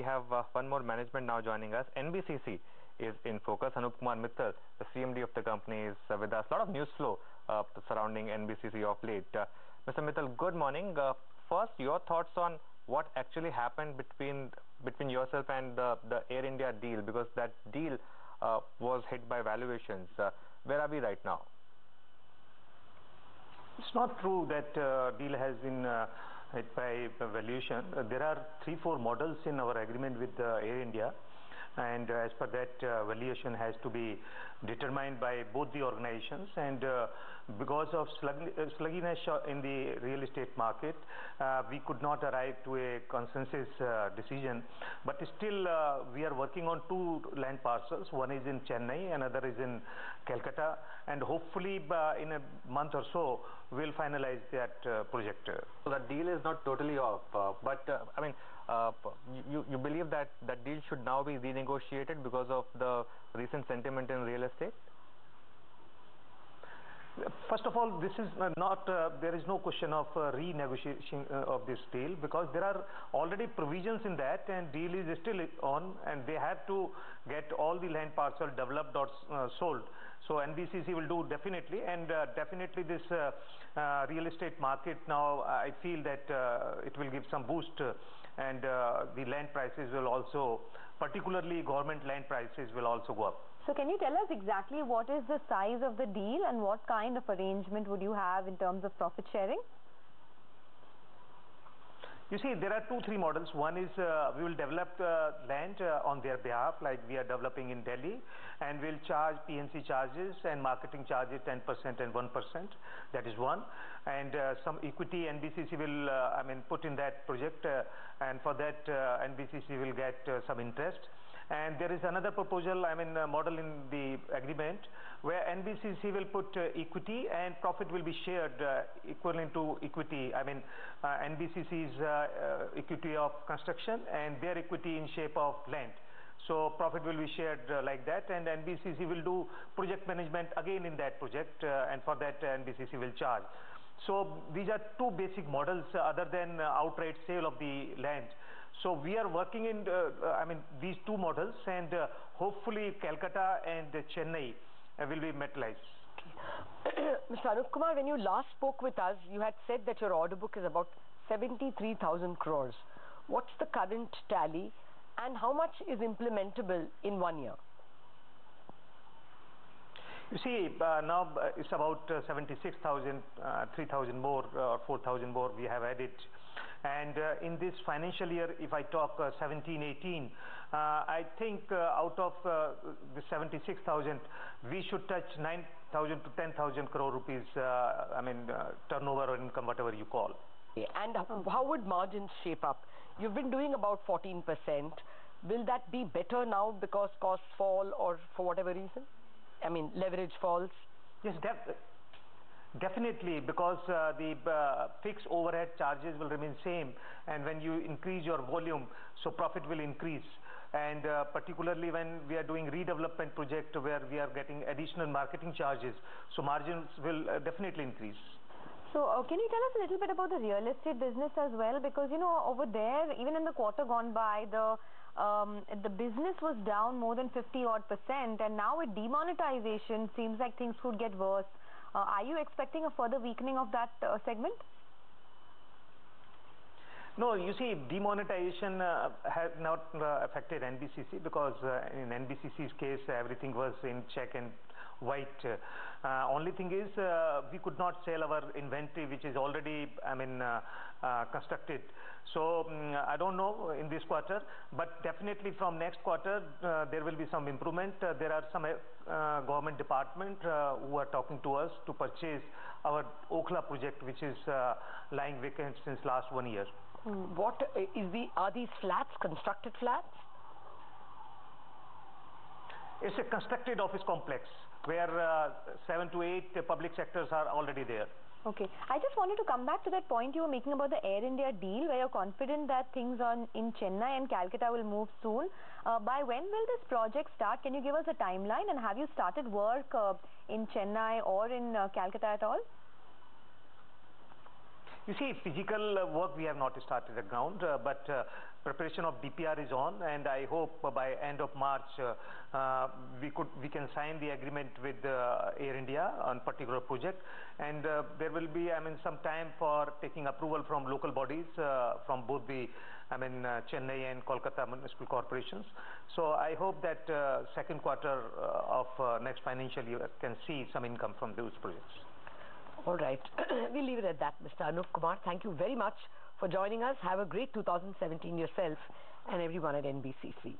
have one more management now joining us. NBCC is in focus. Anup Kumar Mittal, the CMD of the company, is with us. A lot of news flow surrounding NBCC of late. Mr. Mittal, good morning. First, your thoughts on what actually happened between yourself and the Air India deal, because that deal was hit by valuations. Where are we right now? It's not true that deal has been hit by valuation. There are 3-4 models in our agreement with Air India, and as per that, valuation has to be determined by both the organizations. And because of sluggishness in the real estate market, we could not arrive to a consensus decision. But still, we are working on 2 land parcels. One is in Chennai, another is in Calcutta, and hopefully in a month or so, we'll finalize that project. So that deal is not totally off, but I mean, you believe that that deal should now be renegotiated because of the recent sentiment in real estate? First of all, this is not, there is no question of renegotiation of this deal, because there are already provisions in that, and deal is still on, and they have to get all the land parcel developed or sold. So NBCC will do definitely, and definitely this real estate market now, I feel that it will give some boost, and the land prices will also, particularly government land prices, will also go up. So can you tell us exactly what is the size of the deal and what kind of arrangement would you have in terms of profit sharing? You see, there are 2-3 models. One is we will develop land on their behalf, like we are developing in Delhi, and we'll charge PNC charges and marketing charges 10% and 1%. That is one. And some equity NBCC will, put in that project, and for that NBCC will get some interest. And there is another proposal, model in the agreement, where NBCC will put equity and profit will be shared equivalent to equity. NBCC's equity of construction and their equity in shape of land. So profit will be shared like that, and NBCC will do project management again in that project, and for that NBCC will charge. So these are 2 basic models other than outright sale of the land. So we are working in these 2 models, and hopefully Calcutta and Chennai will be metalized. Mr. Anup Kumar, when you last spoke with us, you had said that your order book is about 73,000 crores. What's the current tally, and how much is implementable in 1 year? You see, now it's about 76,000, 3,000 more, or 4,000 more we have added. And in this financial year, if I talk 17-18, I think out of the 76,000, we should touch 9,000 to 10,000 crore rupees, turnover or income, whatever you call. And how would margins shape up? You've been doing about 14%. Will that be better now because costs fall, or for whatever reason? Leverage falls? Yes, definitely, because the fixed overhead charges will remain same, and when you increase your volume, so profit will increase. And particularly when we are doing redevelopment project where we are getting additional marketing charges, so margins will definitely increase. So can you tell us a little bit about the real estate business as well? Because, over there, even in the quarter gone by, the business was down more than 50-odd%, and now with demonetization, seems like things could get worse. Are you expecting a further weakening of that segment? No, you see, demonetization has not affected NBCC, because in NBCC's case, everything was in check and white. Only thing is, we could not sell our inventory, which is already, constructed. So I don't know in this quarter, but definitely from next quarter, there will be some improvement. There are some government department who are talking to us to purchase our Okhla project, which is lying vacant since last 1 year. What is are these flats constructed flats? It's a constructed office complex where 7 to 8 public sectors are already there. Okay. I just wanted to come back to that point you were making about the Air India deal, where you're confident that things in Chennai and Calcutta will move soon. By when will this project start? Can you give us a timeline, and have you started work in Chennai or in Calcutta at all? You see, physical work we have not started the ground, but preparation of DPR is on, and I hope by end of March we can sign the agreement with Air India on particular project, and there will be, I mean, some time for taking approval from local bodies from both the, I mean, Chennai and Kolkata municipal corporations. So I hope that second quarter of next financial year can see some income from those projects. All right. We'll leave it at that, Mr. Anup Kumar. Thank you very much for joining us. Have a great 2017 yourself and everyone at NBCC.